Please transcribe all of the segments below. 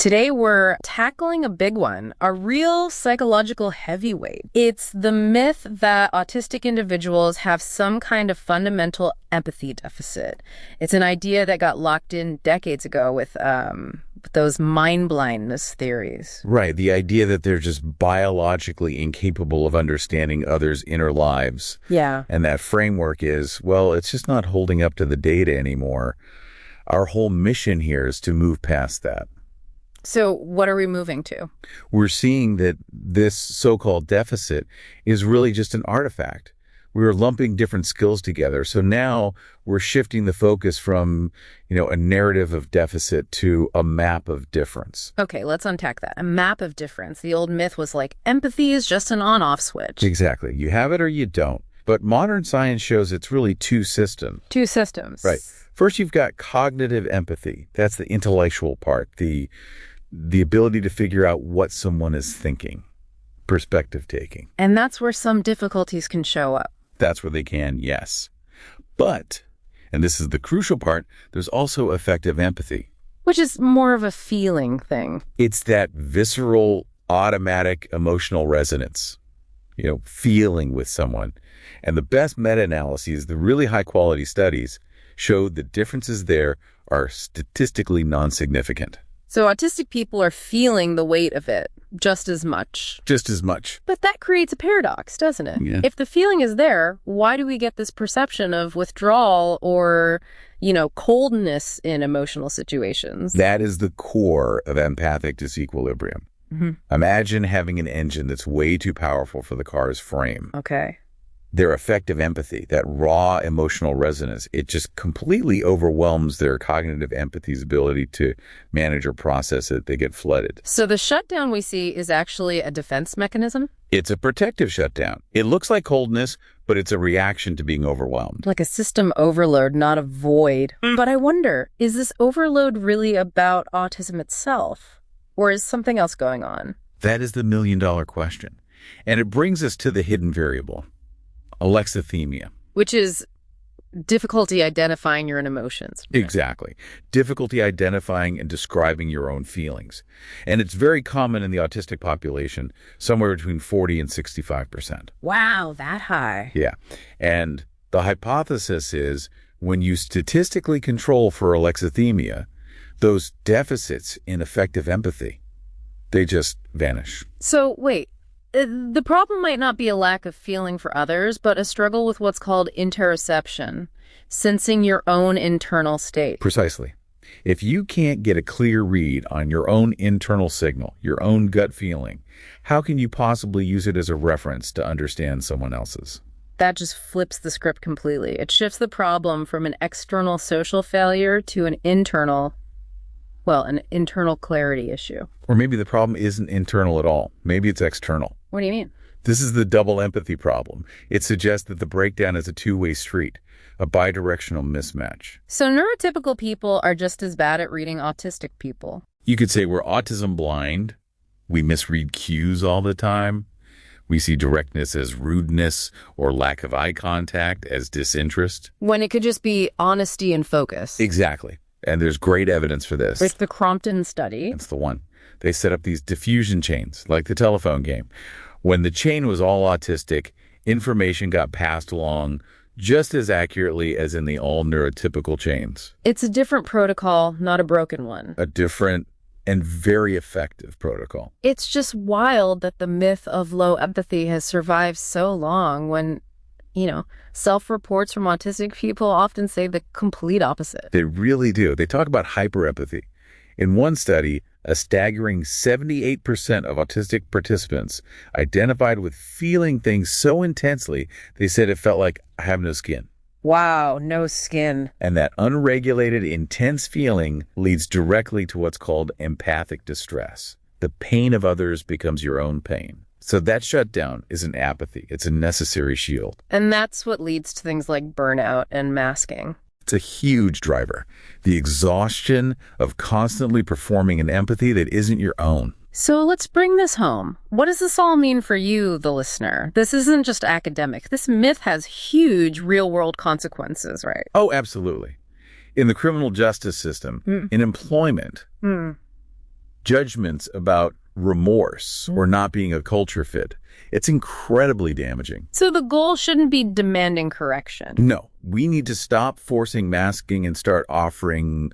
Today we're tackling a big one, a real psychological heavyweight. It's the myth that autistic individuals have some kind of fundamental empathy deficit. It's an idea that got locked in decades ago with those mind blindness theories. Right, the idea that they're just biologically incapable of understanding others' inner lives. Yeah. And that framework is, well, it's just not holding up to the data anymore. Our whole mission here is to move past that. So what are we moving to? We're seeing that this so-called deficit is really just an artifact. We're lumping different skills together. So now we're shifting the focus from, a narrative of deficit to a map of difference. Okay, let's unpack that. A map of difference. The old myth was like, empathy is just an on-off switch. Exactly. You have it or you don't. But modern science shows it's really two systems. Two systems. Right. First, you've got cognitive empathy. That's the intellectual part, the ability to figure out what someone is thinking, perspective taking. And that's where some difficulties can show up. That's where they can, yes. But, and this is the crucial part, there's also effective empathy. Which is more of a feeling thing. It's that visceral, automatic emotional resonance, feeling with someone. And the best meta-analyses, the really high-quality studies, showed the differences there are statistically non-significant. So autistic people are feeling the weight of it just as much. Just as much. But that creates a paradox, doesn't it? Yeah. If the feeling is there, why do we get this perception of withdrawal or, coldness in emotional situations? That is the core of empathic disequilibrium. Mm-hmm. Imagine having an engine that's way too powerful for the car's frame. Okay. Their effective empathy, that raw emotional resonance, it just completely overwhelms their cognitive empathy's ability to manage or process it. They get flooded. So the shutdown we see is actually a defense mechanism? It's a protective shutdown. It looks like coldness, but it's a reaction to being overwhelmed. Like a system overload, not a void. But I wonder, is this overload really about autism itself? Or is something else going on? That is the million-dollar question. And it brings us to the hidden variable. Alexithymia. Which is difficulty identifying your own emotions. Exactly. Difficulty identifying and describing your own feelings. And it's very common in the autistic population, somewhere between 40 and 65%. Wow, that high. Yeah. And the hypothesis is when you statistically control for alexithymia, those deficits in effective empathy, they just vanish. So wait. The problem might not be a lack of feeling for others, but a struggle with what's called interoception, sensing your own internal state. Precisely. If you can't get a clear read on your own internal signal, your own gut feeling, how can you possibly use it as a reference to understand someone else's? That just flips the script completely. It shifts the problem from an external social failure to an internal clarity issue. Or maybe the problem isn't internal at all. Maybe it's external. What do you mean? This is the double empathy problem. It suggests that the breakdown is a two-way street, a bidirectional mismatch. So neurotypical people are just as bad at reading autistic people. You could say we're autism blind. We misread cues all the time. We see directness as rudeness or lack of eye contact as disinterest. When it could just be honesty and focus. Exactly. And there's great evidence for this. There's the Crompton study. That's the one. They set up these diffusion chains, like the telephone game. When the chain was all autistic, information got passed along just as accurately as in the all neurotypical chains. It's a different protocol, not a broken one. A different and very effective protocol. It's just wild that the myth of low empathy has survived so long when, self-reports from autistic people often say the complete opposite. They really do. They talk about hyperempathy. In one study, a staggering 78% of autistic participants identified with feeling things so intensely, they said it felt like, I have no skin. Wow, no skin. And that unregulated, intense feeling leads directly to what's called empathic distress. The pain of others becomes your own pain. So that shutdown isn't apathy. It's a necessary shield. And that's what leads to things like burnout and masking. It's a huge driver. The exhaustion of constantly performing an empathy that isn't your own. So let's bring this home. What does this all mean for you, the listener? This isn't just academic. This myth has huge real-world consequences, right? Oh, absolutely. In the criminal justice system, in employment, judgments about remorse or not being a culture fit. It's incredibly damaging. So the goal shouldn't be demanding correction. No, we need to stop forcing masking and start offering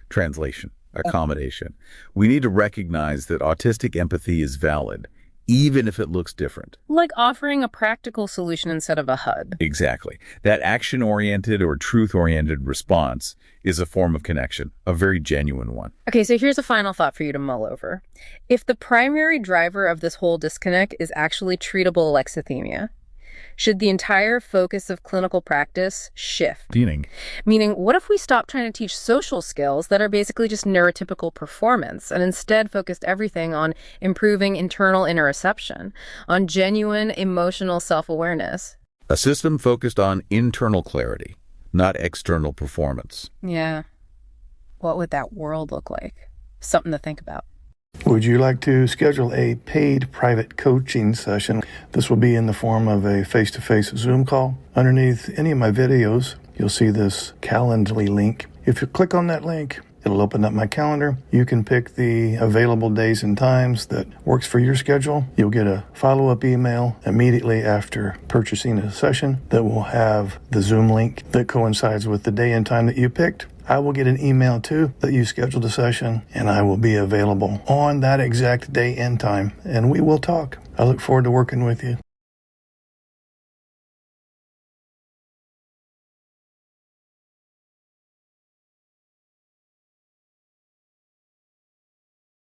translation, accommodation. We need to recognize that autistic empathy is valid, even if it looks different. Like offering a practical solution instead of a HUD. Exactly. That action-oriented or truth-oriented response is a form of connection, a very genuine one. Okay, so here's a final thought for you to mull over. If the primary driver of this whole disconnect is actually treatable alexithymia, should the entire focus of clinical practice shift? Meaning, what if we stop trying to teach social skills that are basically just neurotypical performance and instead focused everything on improving internal interoception, on genuine emotional self-awareness? A system focused on internal clarity, not external performance. Yeah. What would that world look like? Something to think about. Would you like to schedule a paid private coaching session? This will be in the form of a face-to-face Zoom call. Underneath any of my videos, you'll see this Calendly link. If you click on that link, it'll open up my calendar. You can pick the available days and times that works for your schedule. You'll get a follow-up email immediately after purchasing a session that will have the Zoom link that coincides with the day and time that you picked. I will get an email too that you scheduled a session, and I will be available on that exact day and time, and we will talk. I look forward to working with you.